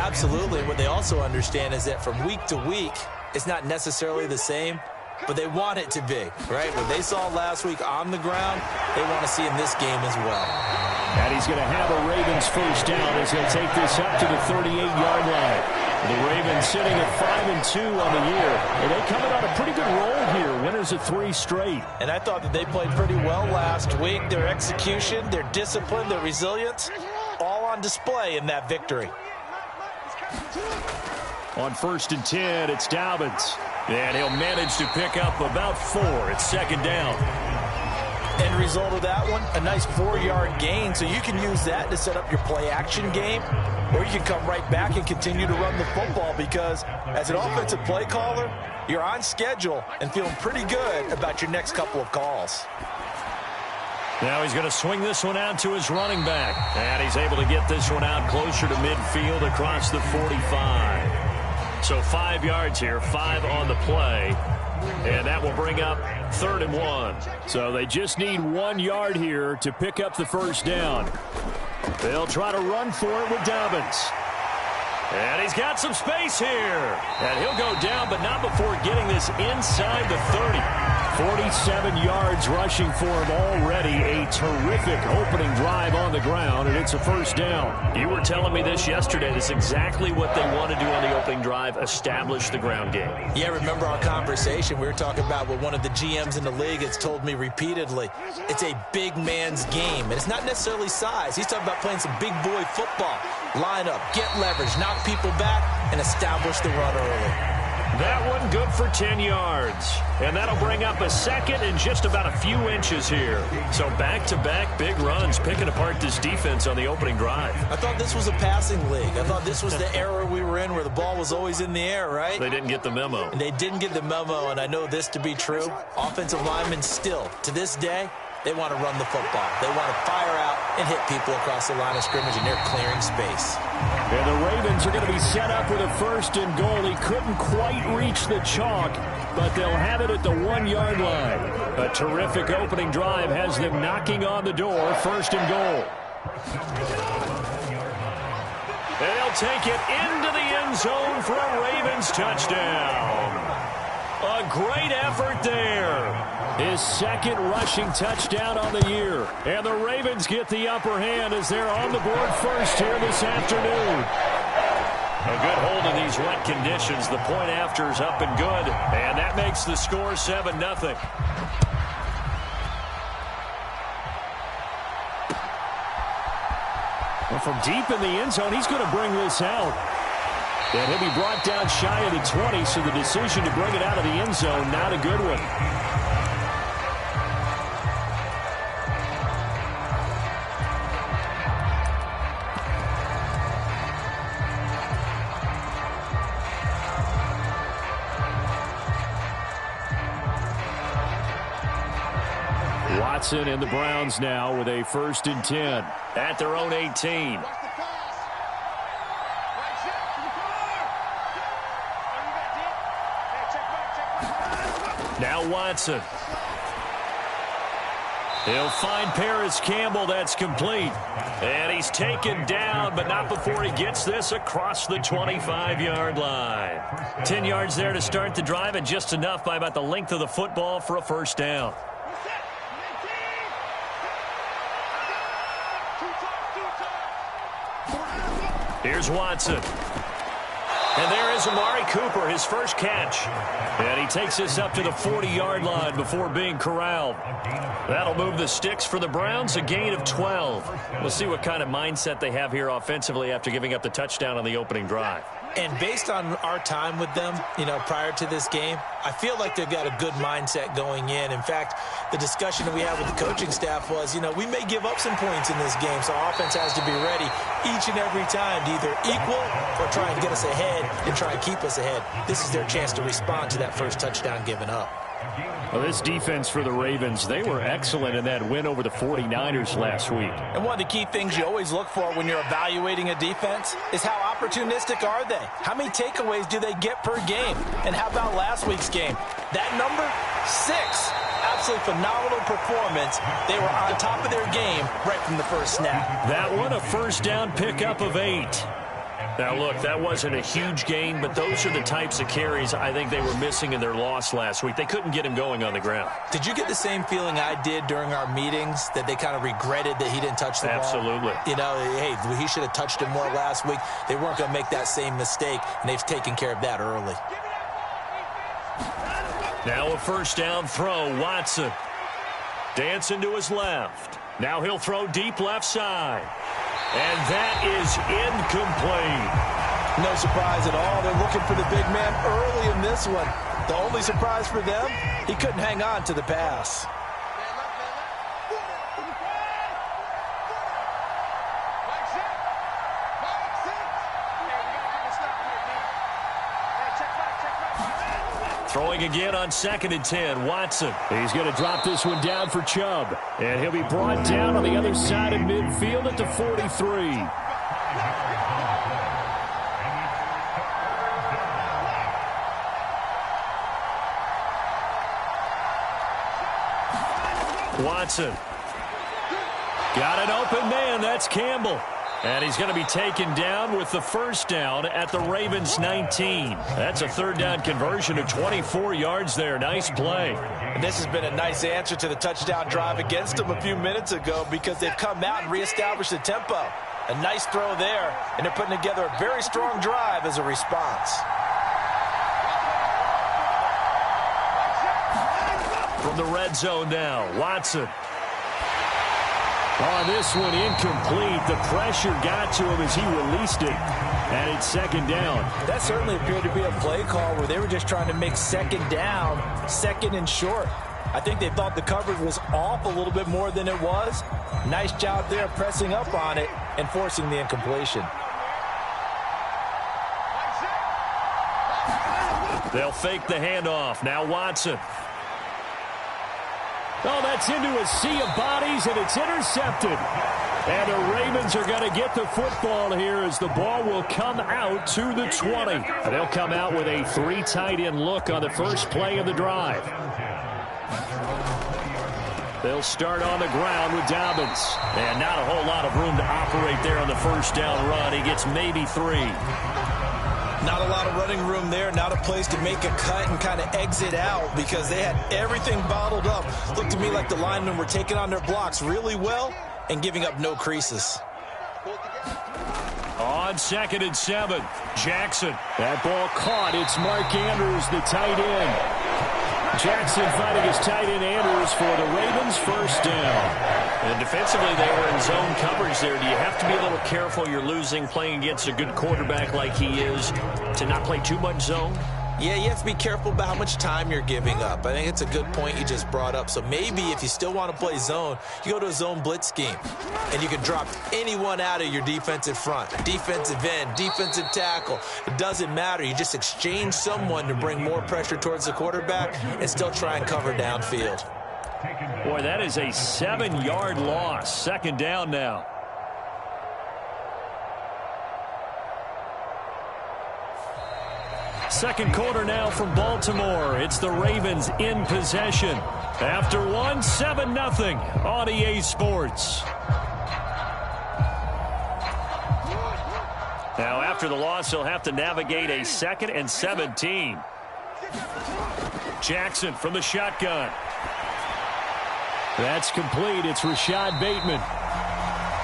Absolutely. What they also understand is that from week to week, it's not necessarily the same, but they want it to be, right? What they saw last week on the ground, they want to see in this game as well. And he's going to have a Ravens first down as he'll take this up to the 38-yard line. The Ravens sitting at 5-2 on the year. And they coming on a pretty good roll here. Winners of 3 straight. And I thought that they played pretty well last week. Their execution, their discipline, their resilience, all on display in that victory. On 1st and 10, it's Dobbins. And he'll manage to pick up about 4. It's 2nd down. End result of that one, a nice 4-yard gain. So you can use that to set up your play-action game, or you can come right back and continue to run the football because as an offensive play caller, you're on schedule and feeling pretty good about your next couple of calls. Now he's going to swing this one out to his running back. And he's able to get this one out closer to midfield across the 45. So 5 yards here, 5 on the play. And that will bring up 3rd and 1. So they just need 1 yard here to pick up the first down. They'll try to run for it with Dobbins. And he's got some space here. And he'll go down, but not before getting this inside the 30. 47 yards rushing for him already. A terrific opening drive on the ground, and it's a first down. You were telling me this yesterday. That's exactly what they want to do on the opening drive, establish the ground game. Yeah, remember our conversation. We were talking about what one of the GMs in the league has told me repeatedly. It's a big man's game, and it's not necessarily size. He's talking about playing some big boy football. Line up, get leverage, knock people back, and establish the run early. That one good for 10 yards. And that'll bring up a 2nd and just about a few inches here. So back-to-back big runs, picking apart this defense on the opening drive. I thought this was a passing league. I thought this was the era we were in where the ball was always in the air, right? They didn't get the memo. And they didn't get the memo, and I know this to be true. Offensive linemen still, to this day, they want to run the football. They want to fire out and hit people across the line of scrimmage, and they're clearing space. And the Ravens are going to be set up with a 1st and goal. He couldn't quite reach the chalk, but they'll have it at the 1 yard line. A terrific opening drive has them knocking on the door. 1st and goal. They'll take it into the end zone for a Ravens touchdown. A great effort there. His 2nd rushing touchdown on the year. And the Ravens get the upper hand as they're on the board first here this afternoon. A good hold in these wet conditions. The point after is up and good. And that makes the score 7-0. Well, from deep in the end zone, he's going to bring this out. And he'll be brought down shy of the 20, so the decision to bring it out of the end zone, not a good one. Watson and the Browns now with a 1st and 10 at their own 18. Now Watson. He'll find Paris Campbell. That's complete. And he's taken down, but not before he gets this across the 25-yard line. 10 yards there to start the drive, and just enough by about the length of the football for a first down. Here's Watson. And there is Amari Cooper, his first catch. And he takes this up to the 40-yard line before being corralled. That'll move the sticks for the Browns, a gain of 12. We'll see what kind of mindset they have here offensively after giving up the touchdown on the opening drive. And based on our time with them, prior to this game, I feel like they've got a good mindset going in. In fact, the discussion that we had with the coaching staff was, we may give up some points in this game, so our offense has to be ready each and every time to either equal or try and get us ahead and try and keep us ahead. This is their chance to respond to that first touchdown given up. Well, this defense for the Ravens, they were excellent in that win over the 49ers last week. And one of the key things you always look for when you're evaluating a defense is how opportunistic are they? How many takeaways do they get per game? And how about last week's game? That number, 6. Absolutely phenomenal performance. They were on top of their game right from the first snap. That one, a first down pickup of 8. Now, look, that wasn't a huge gain, but those are the types of carries I think they were missing in their loss last week. They couldn't get him going on the ground. Did you get the same feeling I did during our meetings, that they kind of regretted that he didn't touch the ball? Absolutely. You know, hey, he should have touched it more last week. They weren't going to make that same mistake, and they've taken care of that early. Now a first down throw. Watson dancing to his left. Now he'll throw deep left side. And that is incomplete. No surprise at all. They're looking for the big man early in this one. The only surprise for them, he couldn't hang on to the pass. Throwing again on 2nd and 10. Watson. He's going to drop this one down for Chubb. And he'll be brought down on the other side of midfield at the 43. Watson. Got an open man. That's Campbell. And he's going to be taken down with the first down at the Ravens 19. That's a third down conversion of 24 yards there. Nice play. And this has been a nice answer to the touchdown drive against them a few minutes ago, because they've come out and reestablished the tempo. A nice throw there, and they're putting together a very strong drive as a response. From the red zone now, Watson. On this one, incomplete. The pressure got to him as he released it. And it's second down. That certainly appeared to be a play call where they were just trying to make second down, second and short. I think they thought the coverage was off a little bit more than it was. Nice job there pressing up on it and forcing the incompletion. They'll fake the handoff. Now Watson. Oh, that's into a sea of bodies, and it's intercepted. And the Ravens are going to get the football here as the ball will come out to the 20. They'll come out with a 3 tight end look on the first play of the drive. They'll start on the ground with Dobbins. And not a whole lot of room to operate there on the first down run. He gets maybe 3. Not a lot of running room there, not a place to make a cut and kind of exit out, because they had everything bottled up. Looked to me like the linemen were taking on their blocks really well and giving up no creases. On 2nd and 7, Jackson. That ball caught. It's Mark Andrews, the tight end. Jackson finding his tight end Andrews for the Ravens first down. And defensively, they were in zone coverage there. Do you have to be a little careful? You're losing, playing against a good quarterback like he is, to not play too much zone? Yeah, you have to be careful about how much time you're giving up. I think it's a good point you just brought up. So maybe if you still want to play zone, you go to a zone blitz scheme, and you can drop anyone out of your defensive front, defensive end, defensive tackle. It doesn't matter. You just exchange someone to bring more pressure towards the quarterback and still try and cover downfield. Boy, that is a 7-yard loss. Second down now. Second quarter now from Baltimore. It's the Ravens in possession. After 7-0 on EA Sports. Now, after the loss, he'll have to navigate a 2nd and 17. Jackson from the shotgun. That's complete. It's Rashad Bateman.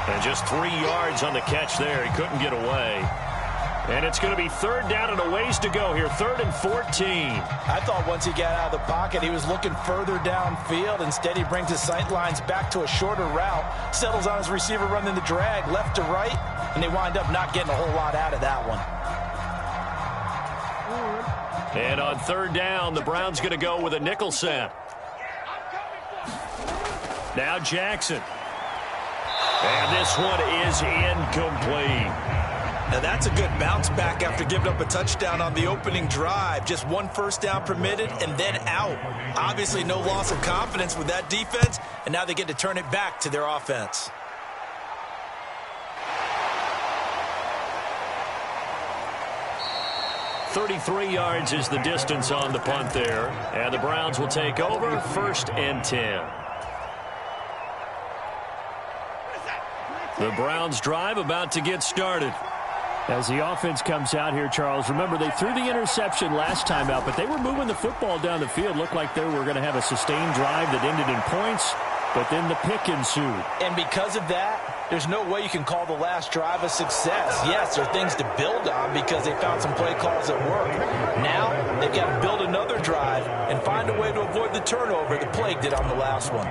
And just 3 yards on the catch there. He couldn't get away. And it's going to be third down and a ways to go here. 3rd and 14. I thought once he got out of the pocket, he was looking further downfield. Instead, he brings his sight lines back to a shorter route, settles on his receiver running the drag left to right, and they wind up not getting a whole lot out of that one. And on third down, the Browns going to go with a nickel set. Now Jackson. And this one is incomplete. Now that's a good bounce back after giving up a touchdown on the opening drive. Just 1 first down permitted and then out. Obviously no loss of confidence with that defense, and now they get to turn it back to their offense. .33 yards is the distance on the punt there. And the Browns will take over 1st and 10. The Browns drive about to get started. As the offense comes out here, Charles, remember they threw the interception last time out, but they were moving the football down the field. Looked like they were going to have a sustained drive that ended in points, but then the pick ensued. And because of that, there's no way you can call the last drive a success. Yes, there are things to build on because they found some play calls that work. Now they've got to build another drive and find a way to avoid the turnover that plagued it on the last one.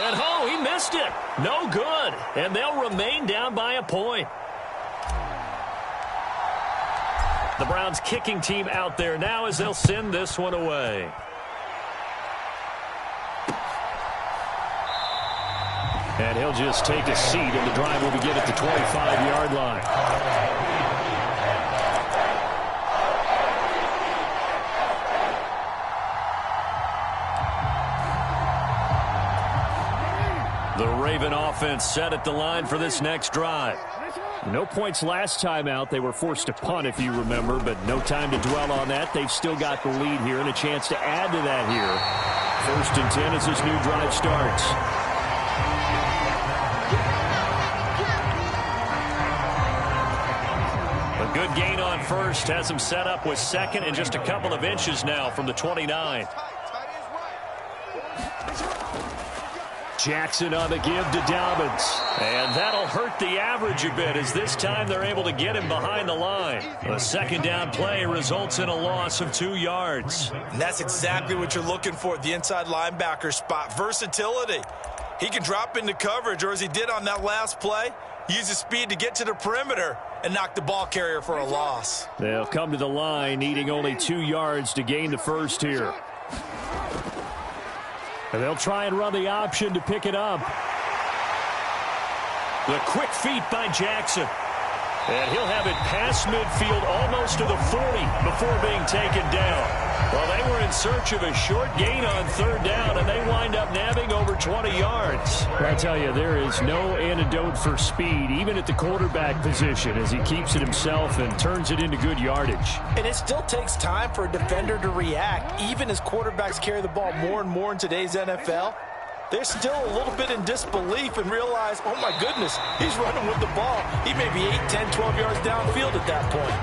And oh, he missed it. No good. And they'll remain down by a point. The Browns kicking team out there now as they'll send this one away. And he'll just take a seat, and the drive will begin at the 25-yard line. The Raven offense set at the line for this next drive. No points last time out. They were forced to punt, if you remember, but no time to dwell on that. They've still got the lead here and a chance to add to that here. 1st and 10 as this new drive starts. A good gain on first has him set up with 2nd and just a couple of inches now from the 29. Jackson on the give to Dobbins. And that'll hurt the average a bit as this time they're able to get him behind the line. A 2nd down play results in a loss of 2 yards. And that's exactly what you're looking for at the inside linebacker spot. Versatility. He can drop into coverage, or as he did on that last play, use his speed to get to the perimeter and knock the ball carrier for a loss. They'll come to the line needing only 2 yards to gain the first here. And they'll try and run the option to pick it up. The quick feet by Jackson. And he'll have it past midfield almost to the 40 before being taken down. Well, they were in search of a short gain on 3rd down, and they wind up nabbing over 20 yards. I tell you, there is no antidote for speed, even at the quarterback position, as he keeps it himself and turns it into good yardage. And it still takes time for a defender to react, even as quarterbacks carry the ball more and more in today's NFL. They're still a little bit in disbelief and realize, oh my goodness, he's running with the ball. He may be 8, 10, 12 yards downfield at that point.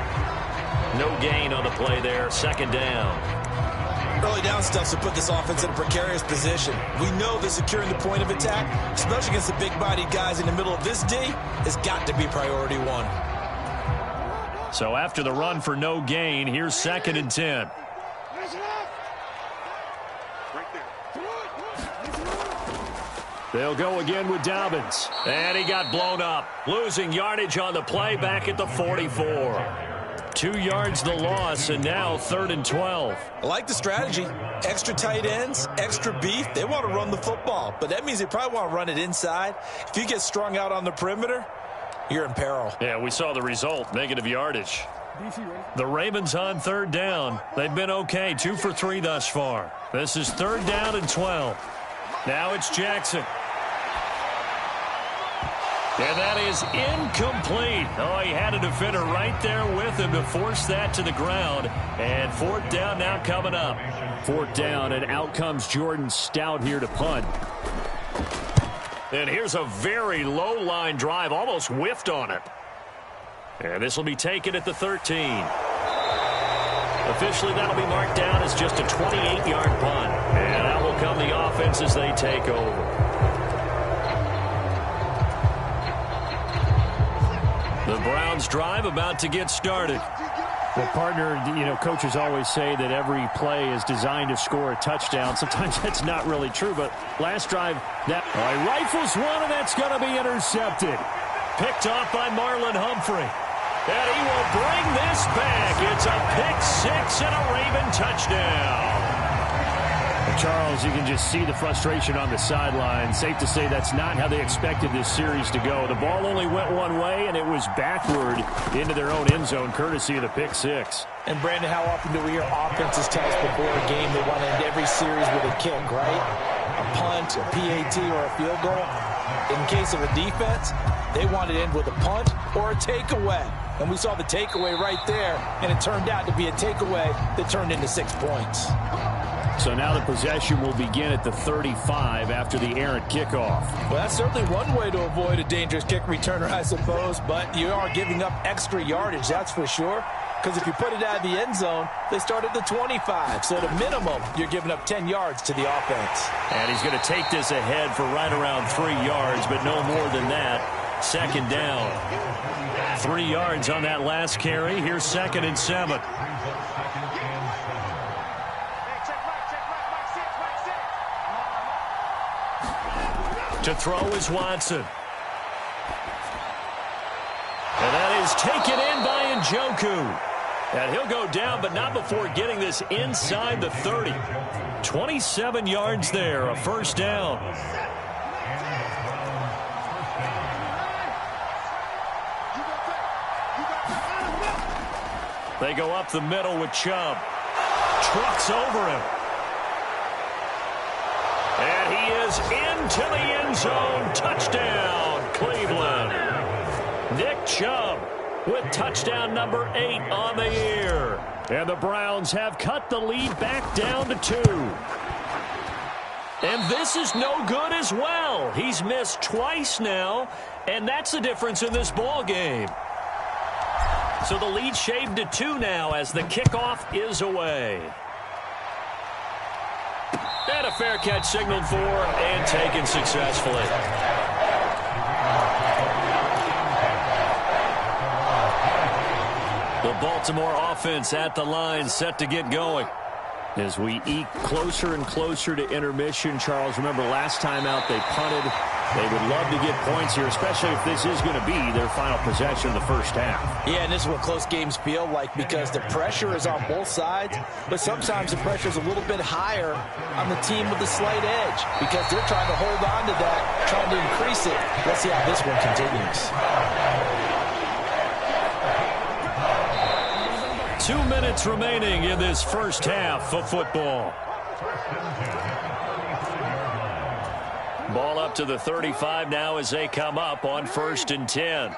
No gain on the play there, 2nd down. Early down stuff to put this offense in a precarious position. We know that securing the point of attack, especially against the big-bodied guys in the middle of this D, has got to be priority 1. So after the run for no gain, here's 2nd and 10. They'll go again with Dobbins. And he got blown up. Losing yardage on the play back at the 44. 2 yards the loss, and now 3rd and 12. I like the strategy. Extra tight ends, extra beef. They want to run the football, but that means they probably want to run it inside. If you get strung out on the perimeter, you're in peril. Yeah, we saw the result, negative yardage. The Ravens on 3rd down. They've been okay, 2 for 3 thus far. This is 3rd down and 12. Now it's Jackson. And that is incomplete. Oh, he had a defender right there with him to force that to the ground. And 4th down now coming up. 4th down, and out comes Jordan Stout here to punt. And here's a very low line drive, almost whiffed on it. And this will be taken at the 13. Officially, that'll be marked down as just a 28-yard punt. And out will come the offense as they take over. The Browns drive about to get started. Well, partner, coaches always say that every play is designed to score a touchdown. Sometimes that's not really true, but last drive, that rifles one, and that's going to be intercepted. Picked off by Marlon Humphrey. And he will bring this back. It's a pick 6 and a Raven touchdown. Charles, you can just see the frustration on the sideline. Safe to say that's not how they expected this series to go. The ball only went one way, and it was backward into their own end zone, courtesy of the pick 6. And, Brandon, how often do we hear offenses tell us before a game they want to end every series with a kick, right? A punt, a PAT, or a field goal. In case of a defense, they want to end with a punt or a takeaway. And we saw the takeaway right there, and it turned out to be a takeaway that turned into 6 points. So now the possession will begin at the 35 after the errant kickoff. Well, that's certainly one way to avoid a dangerous kick returner, I suppose, but you are giving up extra yardage, that's for sure. Because if you put it out of the end zone, they start at the 25. So at a minimum, you're giving up 10 yards to the offense. And he's going to take this ahead for right around 3 yards, but no more than that. Second down. 3 yards on that last carry. Here's 2nd and 7. To throw is Watson. And that is taken in by Njoku. And he'll go down, but not before getting this inside the 30. 27 yards there, a first down. They go up the middle with Chubb. Trucks over him. And he is into the end zone. Touchdown, Cleveland. Nick Chubb with touchdown number 8 on the year. And the Browns have cut the lead back down to 2. And this is no good as well. He's missed twice now, and that's the difference in this ball game. So the lead shaved to 2 now as the kickoff is away. And a fair catch signaled for and taken successfully. The Baltimore offense at the line, set to get going. As we eke closer and closer to intermission, Charles, remember last time out they punted. They would love to get points here, especially if this is going to be their final possession of the first half. Yeah, and this is what close games feel like because the pressure is on both sides, but sometimes the pressure is a little bit higher on the team with the slight edge because they're trying to hold on to that, trying to increase it. Let's see how this one continues. 2 minutes remaining in this first half of football. Ball up to the 35 now as they come up on 1st and 10.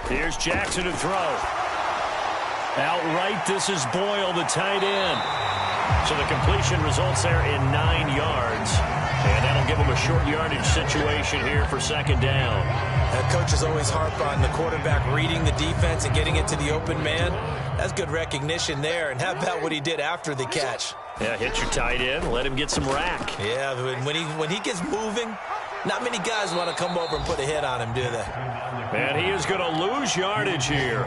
Here's Jackson to throw. Outright, this is Boyle, the tight end. So the completion results there in 9 yards. And that'll give them a short yardage situation here for 2nd down. Coaches always harp on the quarterback reading the defense and getting it to the open man. That's good recognition there. And how about what he did after the catch? Yeah, hit your tight end, let him get some rack. Yeah, when he gets moving, not many guys want to come over and put a hit on him, do they? And he is going to lose yardage here.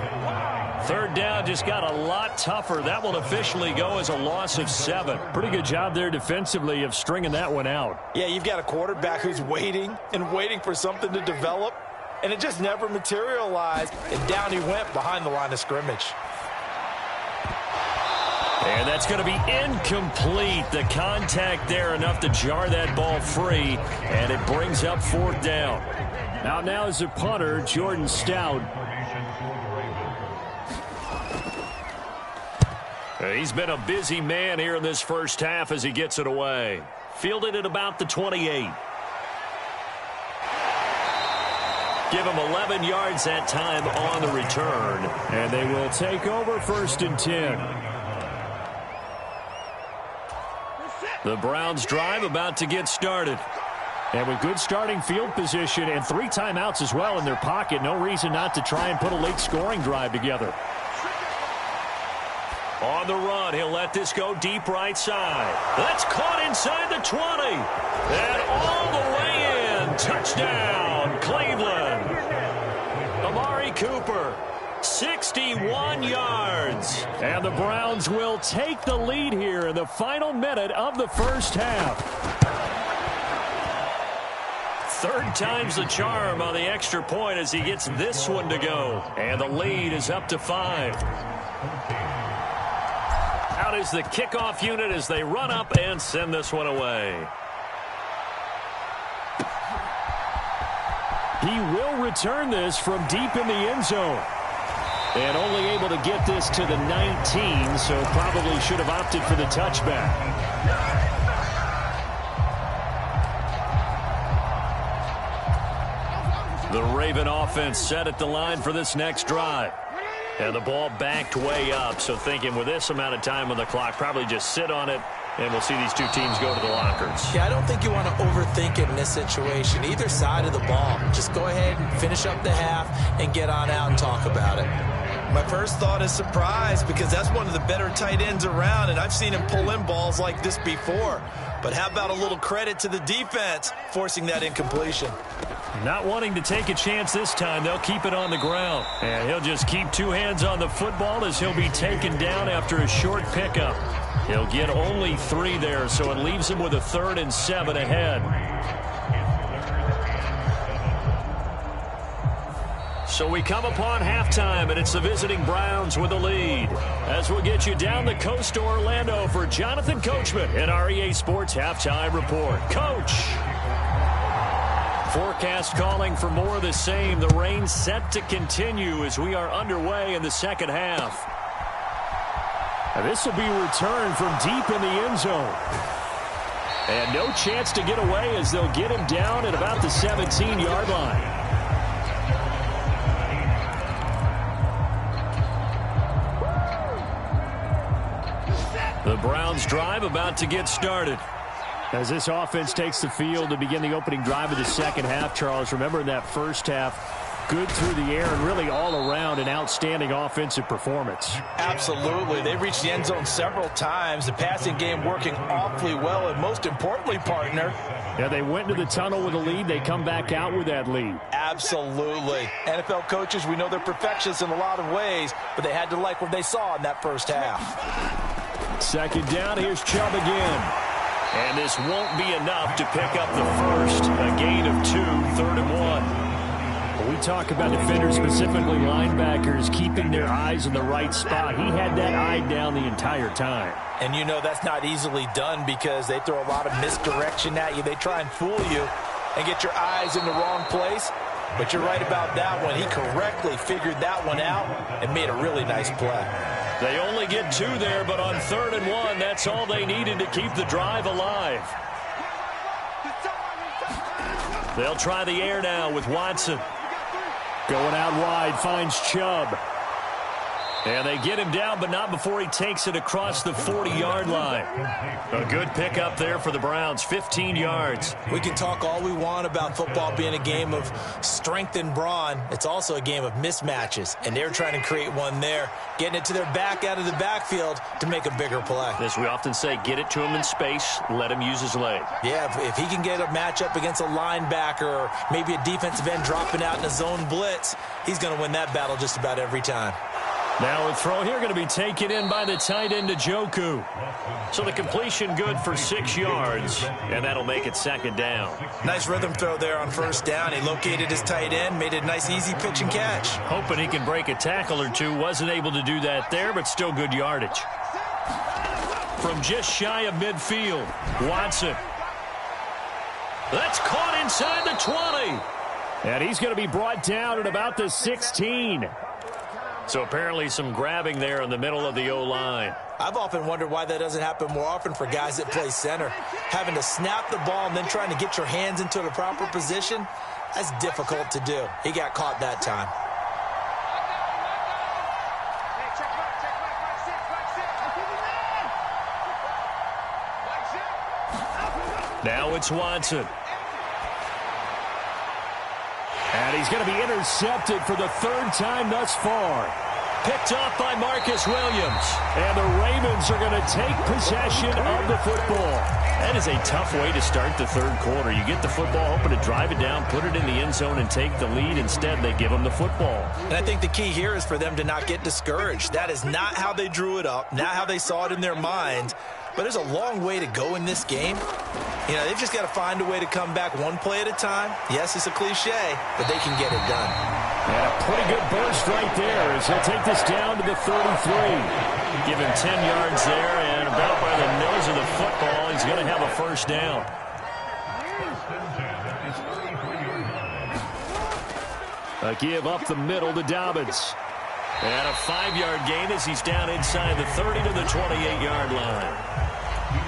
3rd down just got a lot tougher. That will officially go as a loss of 7. Pretty good job there defensively of stringing that one out. Yeah, you've got a quarterback who's waiting and waiting for something to develop, and it just never materialized, and down he went behind the line of scrimmage. And that's going to be incomplete. The contact there enough to jar that ball free, and it brings up 4th down. Now is the punter, Jordan Stout. He's been a busy man here in this first half as he gets it away. Fielded at about the 28. Give him 11 yards that time on the return. And they will take over 1st and 10. The Browns drive about to get started. And with good starting field position and 3 timeouts as well in their pocket, no reason not to try and put a late scoring drive together. On the run, he'll let this go deep right side. That's caught inside the 20. And all the way in. Touchdown, Cleveland. Amari Cooper, 61 yards. And the Browns will take the lead here in the final minute of the first half. 3rd time's the charm on the extra point as he gets this one to go. And the lead is up to 5. Out is the kickoff unit as they run up and send this one away. He will return this from deep in the end zone. And only able to get this to the 19, so probably should have opted for the touchback. The Raven offense set at the line for this next drive. And the ball backed way up, so thinking with this amount of time on the clock, probably just sit on it, and we'll see these two teams go to the lockers. Yeah, I don't think you want to overthink it in this situation. Either side of the ball. Just go ahead and finish up the half and get on out and talk about it. My first thought is surprise, because that's one of the better tight ends around, and I've seen him pull in balls like this before. But how about a little credit to the defense forcing that incompletion? Not wanting to take a chance this time. They'll keep it on the ground. And he'll just keep two hands on the football as he'll be taken down after a short pickup. He'll get only 3 there, so it leaves him with a 3rd and 7 ahead. So we come upon halftime, and it's the visiting Browns with the lead. As we'll get you down the coast to Orlando for Jonathan Coachman in our EA Sports Halftime Report. Coach! Forecast calling for more of the same. The rain set to continue as we are underway in the second half. And this will be returned from deep in the end zone. And no chance to get away as they'll get him down at about the 17-yard line. The Browns drive about to get started. As this offense takes the field to begin the opening drive of the second half, Charles, remember in that first half, good through the air and really all around an outstanding offensive performance. Absolutely. They reached the end zone several times. The passing game working awfully well, and most importantly, partner. Yeah, they went into the tunnel with a lead. They come back out with that lead. Absolutely. NFL coaches, we know they're perfectionists in a lot of ways, but they had to like what they saw in that first half. Second down, here's Chubb again. And this won't be enough to pick up the first. A gain of 2, 3rd and 1. When we talk about defenders, specifically linebackers, keeping their eyes in the right spot. He had that eye down the entire time. And you know that's not easily done because they throw a lot of misdirection at you. They try and fool you and get your eyes in the wrong place. But you're right about that one. He correctly figured that one out and made a really nice play. They only get 2 there, but on 3rd and 1, that's all they needed to keep the drive alive. They'll try the air now with Watson. Going out wide, finds Chubb. And they get him down, but not before he takes it across the 40-yard line. A good pickup there for the Browns, 15 yards. We can talk all we want about football being a game of strength and brawn. It's also a game of mismatches, and they're trying to create one there, getting it to their back out of the backfield to make a bigger play. As we often say, get it to him in space, let him use his leg. Yeah, if he can get a matchup against a linebacker or maybe a defensive end dropping out in a zone blitz, he's going to win that battle just about every time. Now a throw here going to be taken in by the tight end Njoku. So the completion good for 6 yards, and that'll make it 2nd down. Nice rhythm throw there on 1st down. He located his tight end, made it a nice easy pitch and catch. Hoping he can break a tackle or two. Wasn't able to do that there, but still good yardage. From just shy of midfield, Watson. That's caught inside the 20. And he's going to be brought down at about the 16. So apparently some grabbing there in the middle of the O-line. I've often wondered why that doesn't happen more often for guys that play center. Having to snap the ball and then trying to get your hands into the proper position, that's difficult to do. He got caught that time. Now it's Watson. And he's going to be intercepted for the 3rd time thus far. Picked off by Marcus Williams. And the Ravens are going to take possession of the football. That is a tough way to start the 3rd quarter. You get the football, hoping to drive it down, put it in the end zone, and take the lead. Instead, they give them the football. And I think the key here is for them to not get discouraged. That is not how they drew it up, not how they saw it in their minds. But there's a long way to go in this game. You know, they've just got to find a way to come back one play at a time. Yes, it's a cliche, but they can get it done. And a pretty good burst right there as he'll take this down to the 33. Give him 10 yards there, and about by the nose of the football, he's going to have a 1st down. A give up the middle to Dobbins. And a 5-yard gain as he's down inside the 30 to the 28-yard line.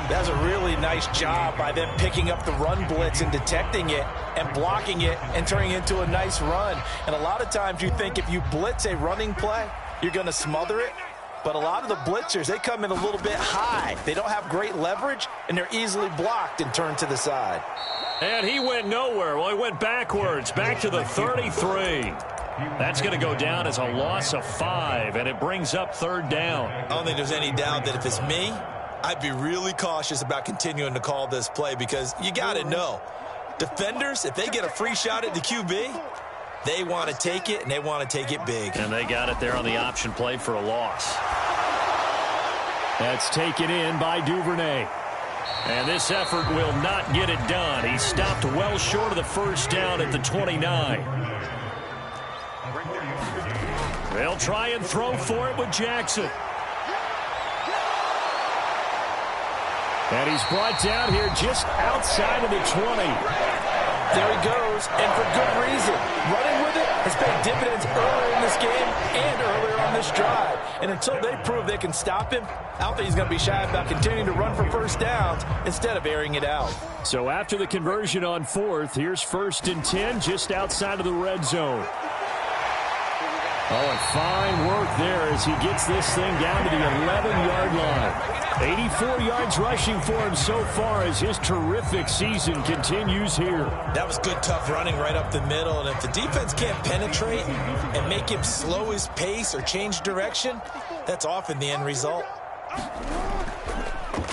That's a really nice job by them picking up the run blitz and detecting it and blocking it and turning it into a nice run. And a lot of times you think if you blitz a running play, you're going to smother it. But a lot of the blitzers, they come in a little bit high. They don't have great leverage, and they're easily blocked and turned to the side. And he went nowhere. Well, he went backwards, back to the 33. That's going to go down as a loss of 5, and it brings up third down. I don't think there's any doubt that if it's me, I'd be really cautious about continuing to call this play because you got to know, defenders, if they get a free shot at the QB, they want to take it, and they want to take it big. And they got it there on the option play for a loss. That's taken in by Duvernay. And this effort will not get it done. He stopped well short of the first down at the 29. They'll try and throw for it with Jackson. And he's brought down here just outside of the 20. There he goes, and for good reason. Running with it has paid dividends earlier in this game and earlier on this drive. And until they prove they can stop him, I don't think he's going to be shy about continuing to run for first downs instead of airing it out. So after the conversion on 4th, here's 1st and 10 just outside of the red zone. Oh, and fine work there as he gets this thing down to the 11-yard line. 84 yards rushing for him so far as his terrific season continues here. That was good, tough running right up the middle. And if the defense can't penetrate and make him slow his pace or change direction, that's often the end result.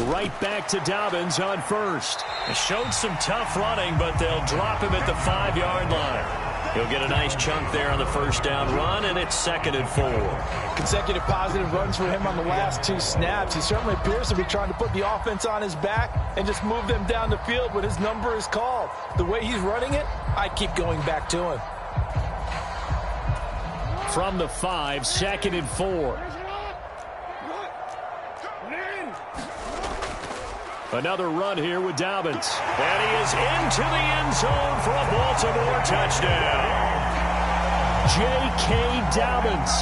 Right back to Dobbins on 1st. It showed some tough running, but they'll drop him at the 5-yard line. He'll get a nice chunk there on the first down run, and it's 2nd and 4. Consecutive positive runs for him on the last 2 snaps. He certainly appears to be trying to put the offense on his back and just move them down the field when his number is called. The way he's running it, I'd keep going back to him. From the 5, 2nd and 4. Another run here with Dobbins. And he is into the end zone for a Baltimore touchdown. J.K. Dobbins.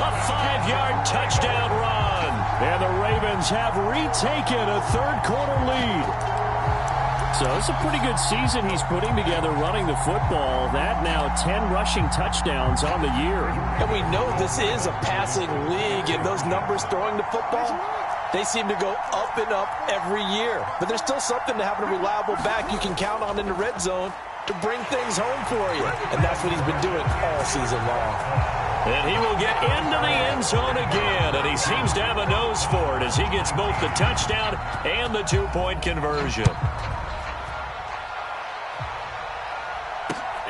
A 5-yard touchdown run. And the Ravens have retaken a third-quarter lead. So it's a pretty good season he's putting together running the football. That now 10 rushing touchdowns on the year. And we know this is a passing league, and those numbers throwing the football, they seem to go up and up every year. But there's still something to having a reliable back you can count on in the red zone to bring things home for you. And that's what he's been doing all season long. And he will get into the end zone again. And he seems to have a nose for it as he gets both the touchdown and the 2-point conversion.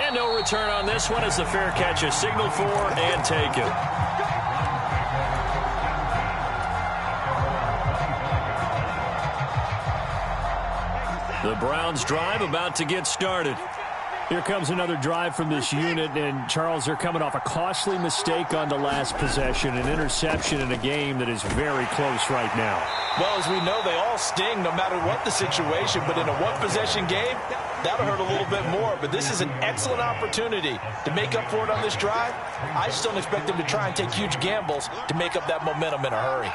And no return on this one as the fair catch is signaled for and taken. The Browns drive about to get started. Here comes another drive from this unit, and Charles, they're coming off a costly mistake on the last possession, an interception in a game that is very close right now. Well, as we know, they all sting no matter what the situation, but in a one-possession game, that'll hurt a little bit more. But this is an excellent opportunity to make up for it on this drive. I just don't expect them to try and take huge gambles to make up that momentum in a hurry.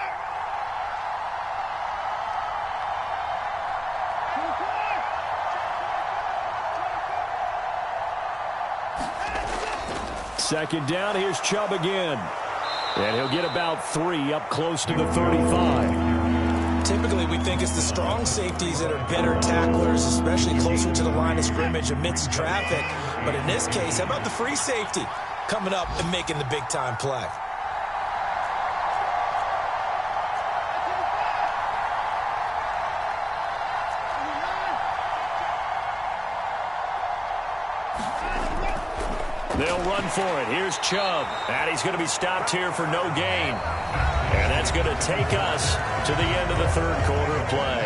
Second down, here's Chubb again. And he'll get about 3 up close to the 35. Typically, we think it's the strong safeties that are better tacklers, especially closer to the line of scrimmage amidst traffic. But in this case, how about the free safety coming up and making the big-time play? They'll run for it. Here's Chubb. And he's going to be stopped here for no gain. And that's going to take us to the end of the third quarter of play.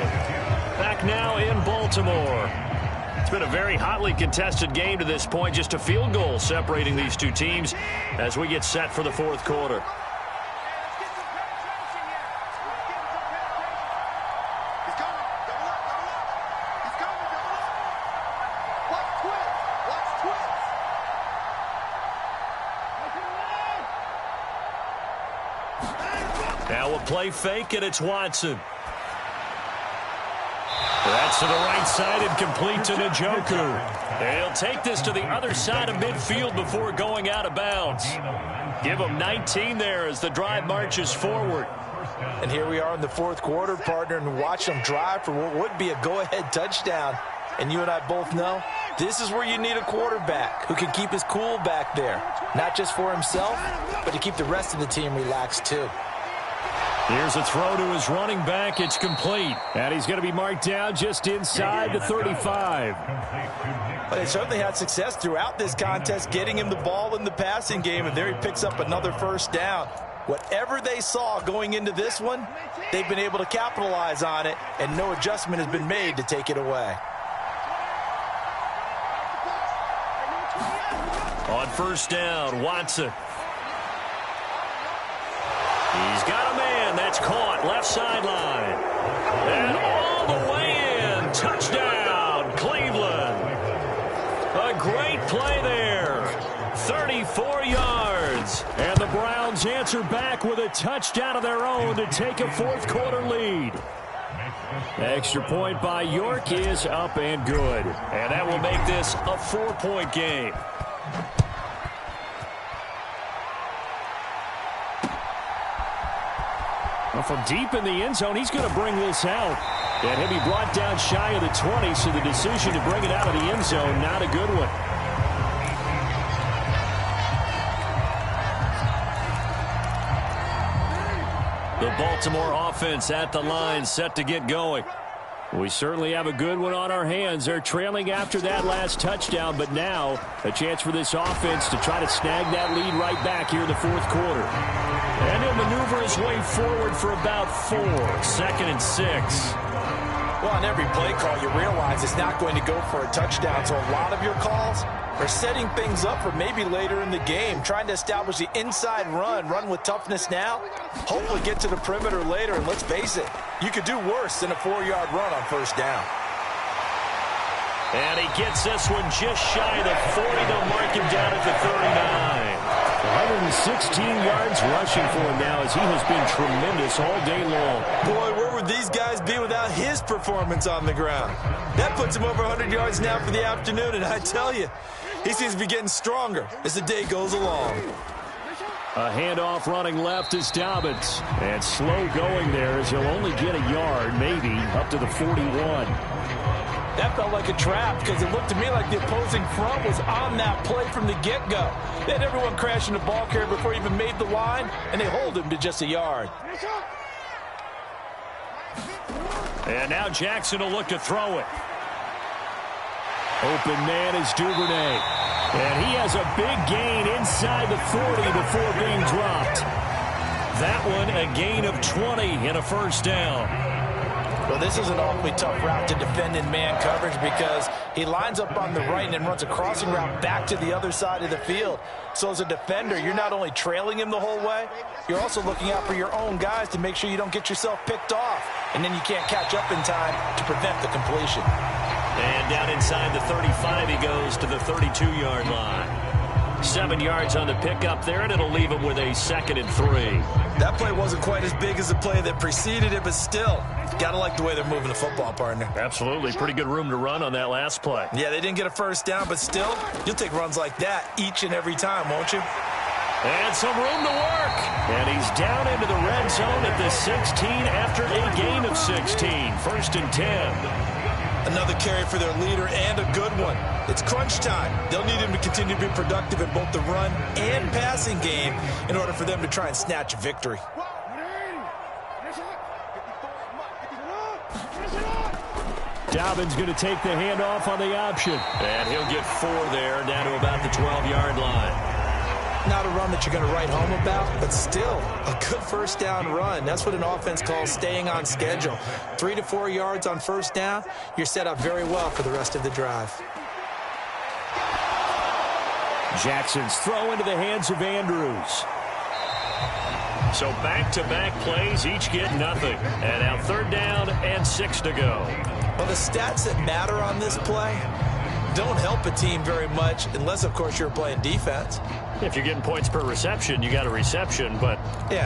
Back now in Baltimore. It's been a very hotly contested game to this point. Just a field goal separating these two teams as we get set for the fourth quarter. Now a play fake, and it's Watson. That's to the right side and complete to Njoku. They'll take this to the other side of midfield before going out of bounds. Give them 19 there as the drive marches forward. And here we are in the fourth quarter, partner, and watch them drive for what would be a go-ahead touchdown. And you and I both know this is where you need a quarterback who can keep his cool back there. Not just for himself, but to keep the rest of the team relaxed too. Here's a throw to his running back. It's complete. And he's going to be marked down just inside the 35. But they certainly had success throughout this contest getting him the ball in the passing game, and there he picks up another first down. Whatever they saw going into this one, they've been able to capitalize on it, and no adjustment has been made to take it away. On first down, Watson. He's got a man. That's caught. Left sideline. And all the way in. Touchdown, Cleveland. A great play there. 34 yards. And the Browns answer back with a touchdown of their own to take a fourth quarter lead. Extra point by York is up and good. And that will make this a 4-point game. Well, from deep in the end zone, he's going to bring this out. And he'll be brought down shy of the 20, so the decision to bring it out of the end zone, not a good one. The Baltimore offense at the line, set to get going. We certainly have a good one on our hands. They're trailing after that last touchdown, but now a chance for this offense to try to snag that lead right back here in the fourth quarter. And he'll maneuver his way forward for about 4. 2nd and 6. Well, on every play call, you realize it's not going to go for a touchdown, so a lot of your calls are setting things up for maybe later in the game, trying to establish the inside run with toughness now, hopefully get to the perimeter later, and let's face it, you could do worse than a 4-yard run on first down. And he gets this one just shy of the 40. They'll mark him down at the 39. 116 yards rushing for him now as he has been tremendous all day long. Boy, where would these guys be without his performance on the ground? That puts him over 100 yards now for the afternoon, and I tell you, he seems to be getting stronger as the day goes along. A handoff running left is Dobbins. And slow going there as he'll only get a yard, maybe, up to the 41. That felt like a trap because it looked to me like the opposing front was on that play from the get-go. They had everyone crashing the ball carrier before he even made the line, and they hold him to just a yard. And now Jackson will look to throw it. Open man is Duvernay. And he has a big gain inside the 40 before being dropped. That one a gain of 20 and a first down. Well, this is an awfully tough route to defend in man coverage because he lines up on the right and then runs a crossing route back to the other side of the field. So as a defender, you're not only trailing him the whole way, you're also looking out for your own guys to make sure you don't get yourself picked off. And then you can't catch up in time to prevent the completion. And down inside the 35, he goes to the 32-yard line. 7 yards on the pickup there, and it'll leave him with a 2nd and 3. That play wasn't quite as big as the play that preceded it, but still, gotta like the way they're moving the football, partner. Absolutely. Pretty good room to run on that last play. Yeah, they didn't get a first down, but still, you'll take runs like that each and every time, won't you? And some room to work. And he's down into the red zone at the 16 after a gain of 16. 1st and 10. Another carry for their leader and a good one. It's crunch time. They'll need him to continue to be productive in both the run and passing game in order for them to try and snatch a victory. Dobbins going to take the handoff on the option. And he'll get 4 there, down to about the 12-yard line. Not a run that you're going to write home about, but still a good first down run. That's what an offense calls staying on schedule. 3 to 4 yards on first down, you're set up very well for the rest of the drive. Jackson's throw into the hands of Andrews. So back-to-back plays, each get nothing. And now 3rd down and 6 to go. Well, the stats that matter on this play, don't help a team very much unless, of course, you're playing defense. If you're getting points per reception, you got a reception, but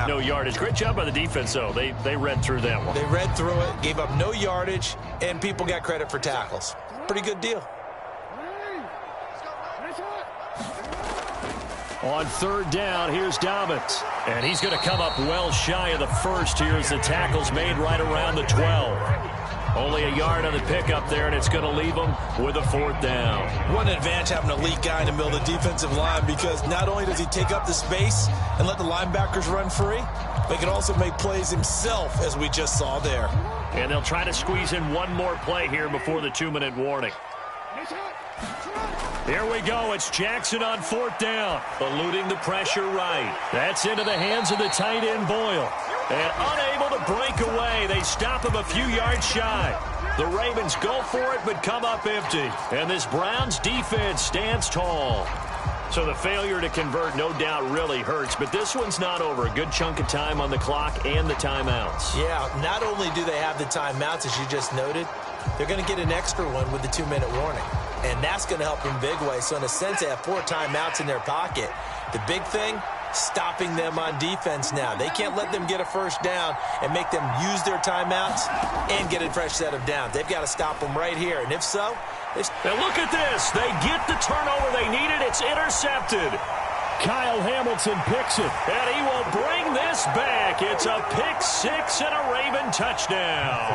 no yardage. Great job by the defense, though. They read through that one. They read through it, gave up no yardage, and people got credit for tackles. Pretty good deal. On third down, here's Dobbins. And he's going to come up well shy of the first here as the tackle's made right around the 12. Only a yard on the pickup there, and it's going to leave them with a fourth down. What an advantage having an elite guy in the middle of the defensive line, because not only does he take up the space and let the linebackers run free, but he can also make plays himself, as we just saw there. And they'll try to squeeze in one more play here before the 2-minute warning. Here we go. It's Jackson on fourth down. Eluding the pressure right. That's into the hands of the tight end, Boyle. And unable to break away. They stop him a few yards shy. The Ravens go for it, but come up empty. And this Browns defense stands tall. So the failure to convert, no doubt, really hurts. But this one's not over. A good chunk of time on the clock and the timeouts. Yeah, not only do they have the timeouts, as you just noted, they're going to get an extra one with the 2-minute warning. And that's going to help in big way. So in a sense, they have 4 timeouts in their pocket. The big thing, stopping them on defense now. They can't let them get a first down and make them use their timeouts and get a fresh set of downs. They've got to stop them right here. And if so, now look at this. They get the turnover they needed. It's intercepted. Kyle Hamilton picks it. And he will bring this back. It's a pick six and a Raven touchdown.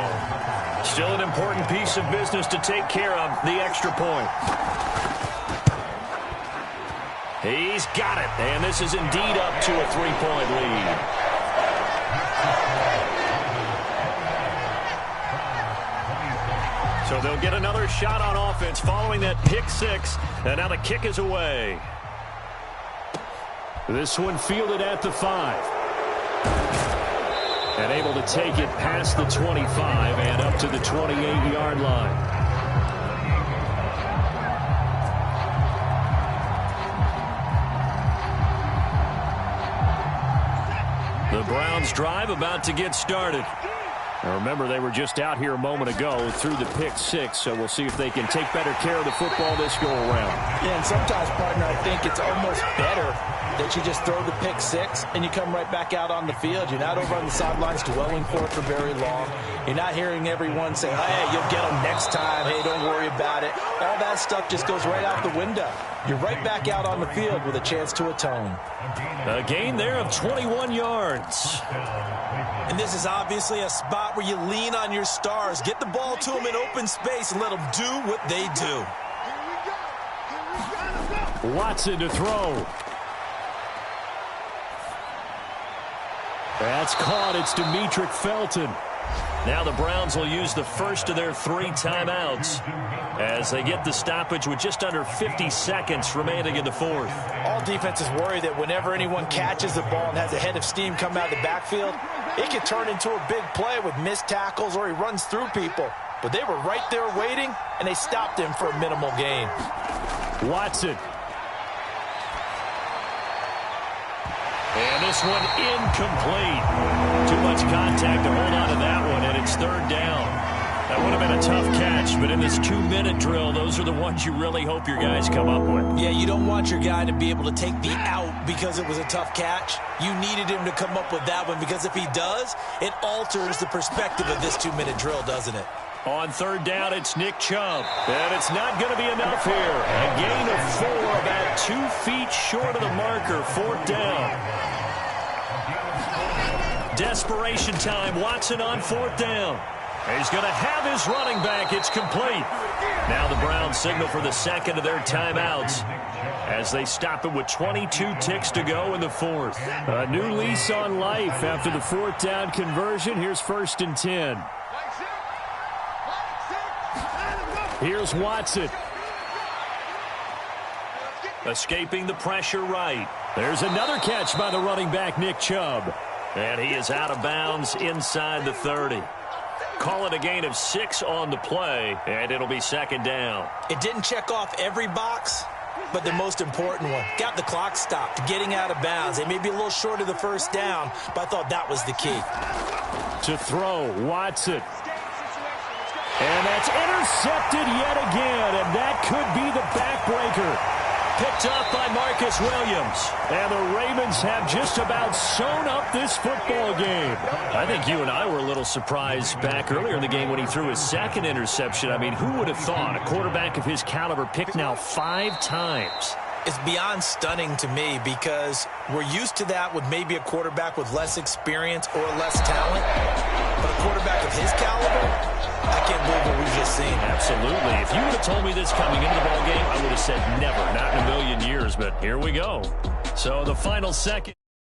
Still an important piece of business to take care of, the extra point. He's got it. And this is indeed up to a 3-point lead. So they'll get another shot on offense following that pick six. And now the kick is away. This one fielded at the 5. And able to take it past the 25 and up to the 28-yard line. The Browns drive about to get started. Now remember, they were just out here a moment ago through the pick six, so we'll see if they can take better care of the football this go-around. Yeah, and sometimes, partner, I think it's almost better that you just throw the pick six and you come right back out on the field. You're not over on the sidelines dwelling for it for very long. You're not hearing everyone say, hey, you'll get them next time. Hey, don't worry about it. All that stuff just goes right out the window. You're right back out on the field with a chance to atone. A gain there of 21 yards. And this is obviously a spot where you lean on your stars. Get the ball to them in open space and let them do what they do. Watson to throw. That's caught. It's Demetric Felton. Now the Browns will use the first of their 3 timeouts as they get the stoppage with just under 50 seconds remaining in the fourth. All defenses worry that whenever anyone catches the ball and has a head of steam come out of the backfield, it can turn into a big play with missed tackles or he runs through people. But they were right there waiting, and they stopped him for a minimal gain. Watson. And this one incomplete. Too much contact to hold on to that one, and it's third down. That would have been a tough catch, but in this 2-minute drill, those are the ones you really hope your guys come up with. Yeah, you don't want your guy to be able to take the out because it was a tough catch. You needed him to come up with that one, because if he does, it alters the perspective of this 2-minute drill, doesn't it? On third down, it's Nick Chubb. And it's not going to be enough here. A gain of 4, about 2 feet short of the marker. Fourth down. Desperation time. Watson on fourth down. He's going to have his running back. It's complete. Now the Browns signal for the second of their timeouts as they stop it with 22 ticks to go in the fourth. A new lease on life after the fourth down conversion. Here's 1st and 10. Here's Watson. Escaping the pressure right. There's another catch by the running back, Nick Chubb. And he is out of bounds inside the 30. Call it a gain of 6 on the play, and it'll be second down. It didn't check off every box, but the most important one. Got the clock stopped, getting out of bounds. They may be a little short of the first down, but I thought that was the key. To throw, Watson. And that's intercepted yet again, and that could be the backbreaker. Picked up by Marcus Williams. And the Ravens have just about sewn up this football game. I think you and I were a little surprised back earlier in the game when he threw his second interception. I mean, who would have thought a quarterback of his caliber picked now 5 times? It's beyond stunning to me because we're used to that with maybe a quarterback with less experience or less talent. But a quarterback of his caliber, I can't believe what we've just seen. Absolutely. If you would have told me this coming into the ballgame, I would have said never, not in a million years. But here we go. So the final second.